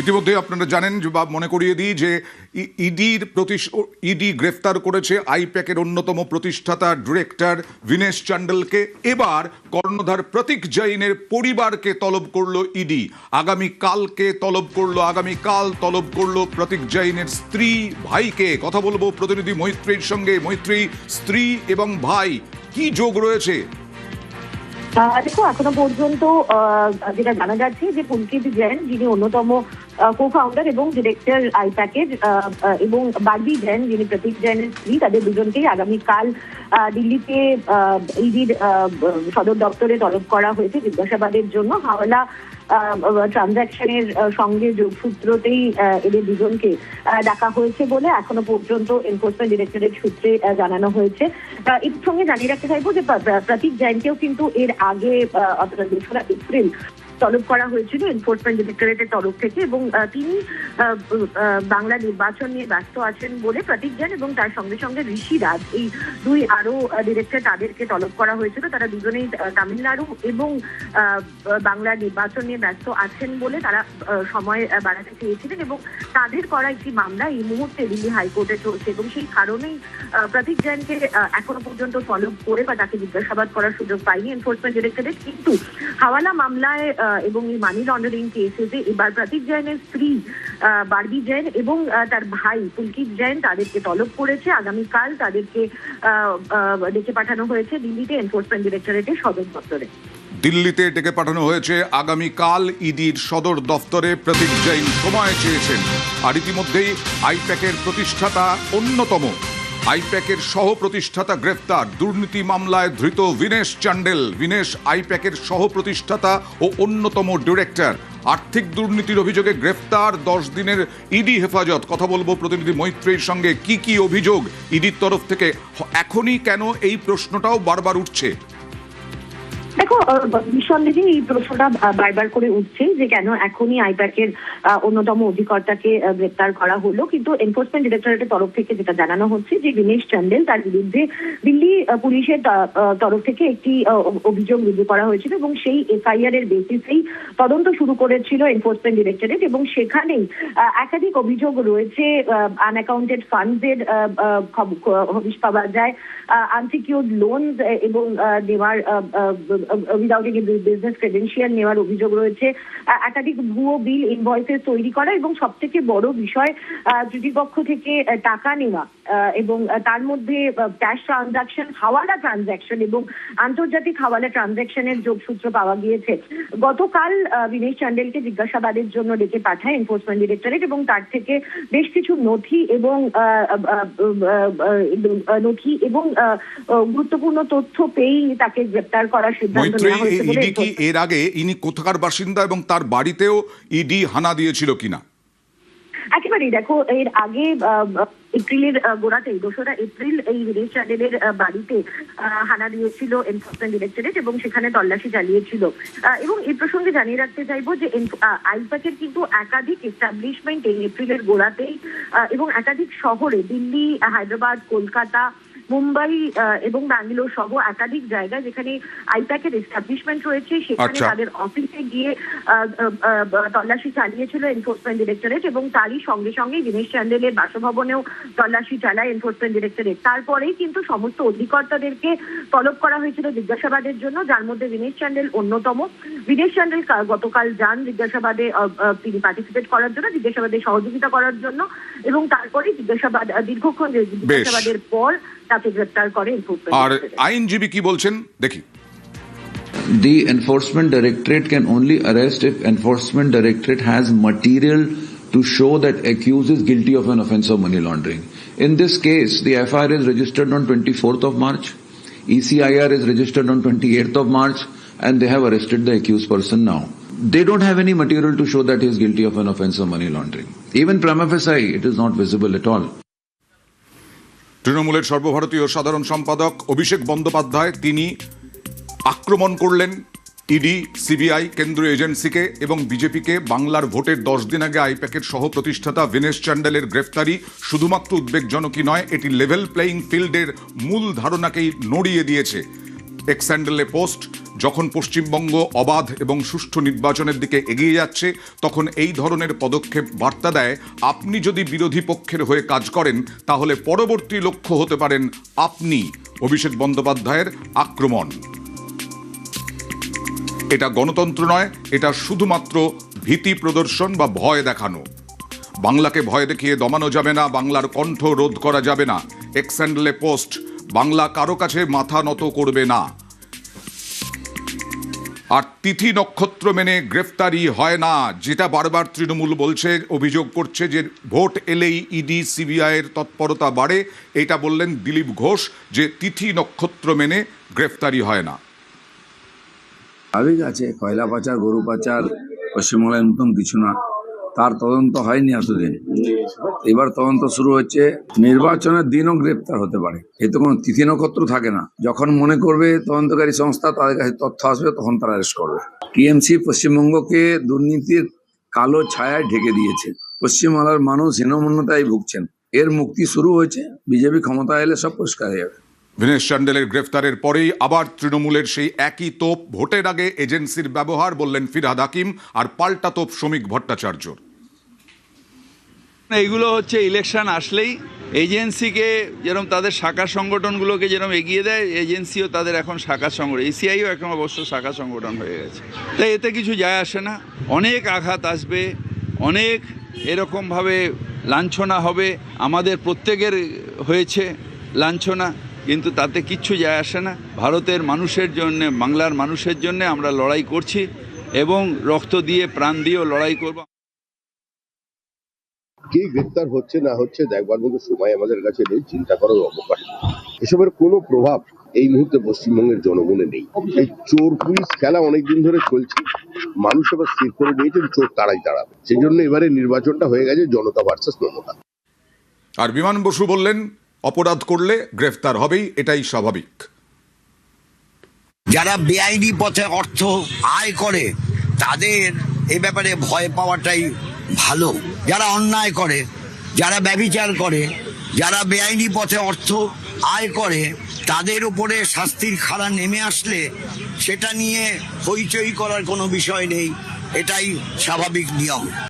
ইতিমধ্যে আপনারা জানেন যে বা মনে করিয়ে দিই যে ইডি গ্রেফতার করেছে আইপ্যাকের অন্যতম প্রতিষ্ঠাতা ডিরেক্টর বিনেশ চান্ডেলকে। এবার কর্ণধার প্রতীক জৈনের পরিবারকে তলব করলো ইডি। আগামীকাল তলব করলো প্রতীক জৈনের স্ত্রী ভাইকে। কথা বলবো প্রতিনিধি মৈত্রীর সঙ্গে। মৈত্রী, স্ত্রী এবং ভাই কি যোগ রয়েছে? দেখো, এখনো পর্যন্ত যেটা জানা যাচ্ছে যে পুলকিত জৈন, যিনি অন্যতম কো ফাউন্ডার এবং ডিরেক্টর আইপ্যাকের, এবং বারবি জৈন, যিনি প্রতীক জৈনের স্ত্রী, তাদের দুজনকেই আগামীকাল দিল্লিতে ইডির সদর দপ্তরে তলব করা হয়েছে জিজ্ঞাসাবাদের জন্য। হাওলা ট্রানজাকশনের সঙ্গে যোগসূত্রতেই এদের দুজনকে ডাকা হয়েছে বলে এখনো পর্যন্ত এনফোর্সমেন্ট ডিরেক্টরেট সূত্রে জানানো হয়েছে। এর সঙ্গে জানিয়ে রাখতে চাইবো যে প্রতীক জৈনকেও কিন্তু এর আগে অর্থাৎ 2রা এপ্রিল তলব করা হয়েছিল এনফোর্সমেন্ট ডিরেক্টরেটের তরফ থেকে, এবং তিনি বাংলা নির্বাচন নিয়ে ব্যস্ত আছেন বলে প্রতীক জৈন এবং তার সঙ্গে সঙ্গে ঋষি রাজ, এই দুই আরো ডিরেক্টর, তাদেরকে তলব করা হয়েছিল। তারা দুজনেই তামিলনাড়ু এবং বাংলা নির্বাচন নিয়ে ব্যস্ত আছেন বলে তারা সময় বাড়াতে চেয়েছিলেন, এবং তাদের করা একটি মামলা এই মুহূর্তে দিল্লি হাইকোর্টে চলছে, এবং সেই কারণেই প্রতীক জৈনকে এখনো পর্যন্ত তলব করে বা তাকে জিজ্ঞাসাবাদ করার সুযোগ পায়নি এনফোর্সমেন্ট ডিরেক্টরেট। কিন্তু হাওয়ালা মামলায় এবং এই মানি লন্ডারিং কেসে যে এবার প্রতীক জৈনের স্ত্রী বারবি জৈন এবং তার ভাই পুলকিত জৈন, তাদেরকে তলব করেছে। আগামীকাল তাদেরকে ডেকে পাঠানো হয়েছে দিল্লিতে এনফোর্সমেন্ট ডিরেক্টরেটের সদর দপ্তরে। দিল্লিতে ডেকে পাঠানো হয়েছে আগামীকাল ইডির সদর দফতরে। প্রতীক জৈন সময় চেয়েছেন। আর ইতিমধ্যেই আইপ্যাকের প্রতিষ্ঠাতা, অন্যতম আইপ্যাকের সহ প্রতিষ্ঠাতা গ্রেফতার। দুর্নীতি মামলায় ধৃত বিনেশ চান্ডেল। বিনেশ আইপ্যাকের সহ প্রতিষ্ঠাতা ও অন্যতম ডিরেক্টর। আর্থিক দুর্নীতির অভিযোগে গ্রেফতার, 10 দিনের ইডি হেফাজত। কথা বলবো প্রতিনিধি মৈত্রীর সঙ্গে। কি অভিযোগ ইডির তরফ থেকে? এখনই কেন এই প্রশ্নটাও বারবার উঠছে? দেখো, নিঃসন্দেহে এই প্রশ্নটা বারবার করে উঠছে যে কেন এখনই আইপ্যাকের অন্যতম অধিকর্তাকে গ্রেপ্তার করা হলো। কিন্তু এনফোর্সমেন্ট ডিরেক্টরেটের তরফ থেকে যেটা জানানো হচ্ছে যে বিনেশ চান্ডেল, তার বিরুদ্ধে দিল্লি পুলিশের তরফ থেকে একটি অভিযোগ রুজু করা হয়েছিল, এবং সেই এফআইআর এর বেসিসেই তদন্ত শুরু করেছিল এনফোর্সমেন্ট ডিরেক্টরেট, এবং সেখানেই একাধিক অভিযোগ রয়েছে। আনঅ্যাকাউন্টেড ফান্ডসের হদিশ পাওয়া যায়, আনসিকিউর্ড লোনস এবং নেওয়ার উইদাউট এনি বিজনেস ক্রেডেনশিয়াল নেওয়ার অভিযোগ রয়েছে, একাধিক ভুয়ো বিল ইনভয়েসেস তৈরি করা, এবং সব থেকে বড় বিষয় তৃতীয়পক্ষ থেকে টাকা নেওয়া, এবং তার মধ্যে ক্যাশ ট্রানজাকশন, হাওয়ালা ট্রানজাকশন এবং আন্তর্জাতিক হাওয়ালা ট্রানজাকশনের যোগসূত্র পাওয়া গিয়েছে। গতকাল বিনেশ চান্ডেলকে জিজ্ঞাসাবাদের জন্য ডেকে পাঠায় এনফোর্সমেন্ট ডিরেক্টরেট, এবং তার থেকে বেশ কিছু নথি এবং গুরুত্বপূর্ণ তথ্য পেয়েই তাকে গ্রেপ্তার করার সিদ্ধান্ত নেওয়া হয়েছে বলে। ইডি কি এর আগে ইনি কোথাকার বাসিন্দা এবং তার বাড়িতেও ইডি হানা দিয়েছিল কিনা? একেবারেই, দেখো, এর আগে এপ্রিলের গোড়াতেই 2রা এপ্রিল এই বিনেশ চান্ডেলের বাড়িতে হানা দিয়েছিল এনফোর্সমেন্ট ডিরেক্টরেট, এবং সেখানে তল্লাশি চালিয়েছিল। এবং এই প্রসঙ্গে জানিয়ে রাখতে চাইবো যে আইপ্যাকের কিন্তু একাধিক এস্টাবলিশমেন্ট এই এপ্রিলের গোড়াতেই এবং একাধিক শহরে, দিল্লি, হায়দ্রাবাদ, কলকাতা, মুম্বাই এবং ব্যাঙ্গালোর সহ একাধিক জায়গায় যেখানে আইপ্যাকের এস্টাবলিশমেন্ট রয়েছে, সেখানে তাদের অফিসে গিয়ে তল্লাশি চালিয়েছিল এনফোর্সমেন্ট ডিরেক্টরেট, এবং তারই সঙ্গে সঙ্গে বিনেশ চান্ডেলের বাসভবনেও তল্লাশি চালায় এনফোর্সমেন্ট ডিরেক্টরেট। তারপরেই কিন্তু সমস্ত অধিকর্তাদেরকে তলব করা হয়েছিল জিজ্ঞাসাবাদের জন্য, যার মধ্যে বিনেশ চান্ডেল অন্যতম। বিনেশ চান্ডেল গতকাল যান জিজ্ঞাসাবাদে, তিনি পার্টিসিপেট করার জন্য, জিজ্ঞাসাবাদে সহযোগিতা করার জন্য, এবং তারপরে জিজ্ঞাসাবাদ, দীর্ঘক্ষণ জিজ্ঞাসাবাদের পর তাকে গ্রেপ্তার করে এনফোর্সমেন্ট। আর আইনজীবী কি বলছেন দেখি। The enforcement directorate can only arrest if enforcement directorate has material to show that accused is guilty of an offence of money laundering. In this case, the FIR is registered on 24th of March, ECIR is registered on 28th of March, and they have arrested the accused person now. They don't have any material to show that he is guilty of an offence of money laundering. Even prima facie, it is not visible at all. তৃণমূলের সর্বভারতীয় সাধারণ সম্পাদক অভিষেক বন্দ্যোপাধ্যায় তিনি আক্রমণ করলেন ED, CBI, কেন্দ্রীয় এজেন্সিকে এবং বিজেপিকে। বাংলার ভোটের 10 দিন আগে আইপ্যাকের সহ প্রতিষ্ঠাতা বিনেশ চান্ডেলের গ্রেফতারি শুধুমাত্র উদ্বেগজনকই নয়, এটি লেভেল প্লেয়িং ফিল্ডের মূল ধারণাকেই নড়িয়ে দিয়েছে। এক্স হ্যান্ডেলে পোস্ট, যখন পশ্চিমবঙ্গ অবাধ এবং সুষ্ঠু নির্বাচনের দিকে এগিয়ে যাচ্ছে তখন এই ধরনের পদক্ষেপ বার্তা দেয় আপনি যদি বিরোধী পক্ষের হয়ে কাজ করেন তাহলে পরবর্তী লক্ষ্য হতে পারেন আপনি। অভিষেক বন্দ্যোপাধ্যায়ের আক্রমণ। এটা গণতন্ত্র নয়, এটা শুধুমাত্র ভীতি প্রদর্শন বা ভয় দেখানো। বাংলাকে ভয় দেখিয়ে দমানো যাবে না, বাংলার কণ্ঠ রোধ করা যাবে না। এক্স হ্যান্ডেলে পোস্ট, বাংলা কারো কাছে মাথা নত করবে না। আর তিথি নক্ষত্র মেনে গ্রেফতারি হয় না, যেটা বারবার তৃণমূল বলছে, অভিযোগ করছে যে ভোট এলেই ইডি সিবিআইয়ের তৎপরতা বাড়ে। এটা বললেন দিলীপ ঘোষ যে তিথি নক্ষত্র মেনে গ্রেফতারি হয় না। স্বাভাবিক আছে, কয়লা পাচার, গরু পাচার পশ্চিমবাংলায় নতুন কিছু না। তার তদন্ত হয়নি এতদিন, এবার তদন্ত শুরু হচ্ছে। নির্বাচনের দিনও গ্রেপ্তার হতে পারে, এতে কোনো তিথি নক্ষত্র থাকে না। যখন মনে করবে তদন্তকারী সংস্থা তাদের কাছে তথ্য আসবে তখন তারা অ্যারেস্ট করবে। টিএমসি পশ্চিমবঙ্গকে দুর্নীতির কালো ছায়ায় ঢেকে দিয়েছে। পশ্চিমবাংলার মানুষ হীনমন্যতায় ভুগছেন। এর মুক্তি শুরু হয়েছে, বিজেপি ক্ষমতা এলে সব পরিষ্কার হয়ে যাবে। দীনেশ চান্ডেলের গ্রেফতারের পরেই আবার তৃণমূলের সেই একই তোপ, ভোটের আগে এজেন্সির ব্যবহার, বললেন ফিরহাদ হাকিম, আর পাল্টা তোপ শ্রমিক ভট্টাচার্য। এইগুলো হচ্ছে ইলেকশন আসলেই এজেন্সিকে যেরকম তাদের শাখা সংগঠনগুলোকে যেরকম এগিয়ে দেয়, এজেন্সিও তাদের এখন শাখা সংগঠন, এসিআইও এখন অবশ্য শাখা সংগঠন হয়ে গেছে। তাই এতে কিছু যায় আসে না। অনেক আঘাত আসবে, অনেক এরকমভাবে লাঞ্ছনা হবে, আমাদের প্রত্যেকের হয়েছে লাঞ্ছনা, কিন্তু তাতে কিচ্ছু যায় আসে না। ভারতের মানুষের জন্য, বাংলার মানুষের জন্য আমরা লড়াই করছি এবং রক্ত দিয়ে প্রাণ দিয়েও লড়াই করব। কে গ্রেপ্তার হচ্ছে না হচ্ছে দেখবার মতো সময় আমাদের কাছে নেই, চিন্তা করার অবকাশ নেই। এসবের কোনো প্রভাব এই মুহূর্তে পশ্চিমবঙ্গের জনগণে নেই। এই চোর পুলিশ খেলা অনেকদিন ধরে চলছে, মানুষ এবার স্থির করে নিয়েছেন চোর তারাই তাড়াবে। সেই জন্য এবারে নির্বাচনটা হয়ে গেছে জনতা ভার্সেস মমতা। আর বিমান বসু বললেন অপরাধ করলে গ্রেফতার হবেই, এটাই স্বাভাবিক। যারা বেআইনি পথে অর্থ আয় করে তাদের এ ব্যাপারে ভয় পাওয়াটাই ভালো। যারা অন্যায় করে, যারা ব্যভিচার করে, যারা বেআইনি পথে অর্থ আয় করে তাদের উপরে শাস্তির খাড়া নেমে আসলে সেটা নিয়ে হইচই করার কোনো বিষয় নেই, এটাই স্বাভাবিক নিয়ম।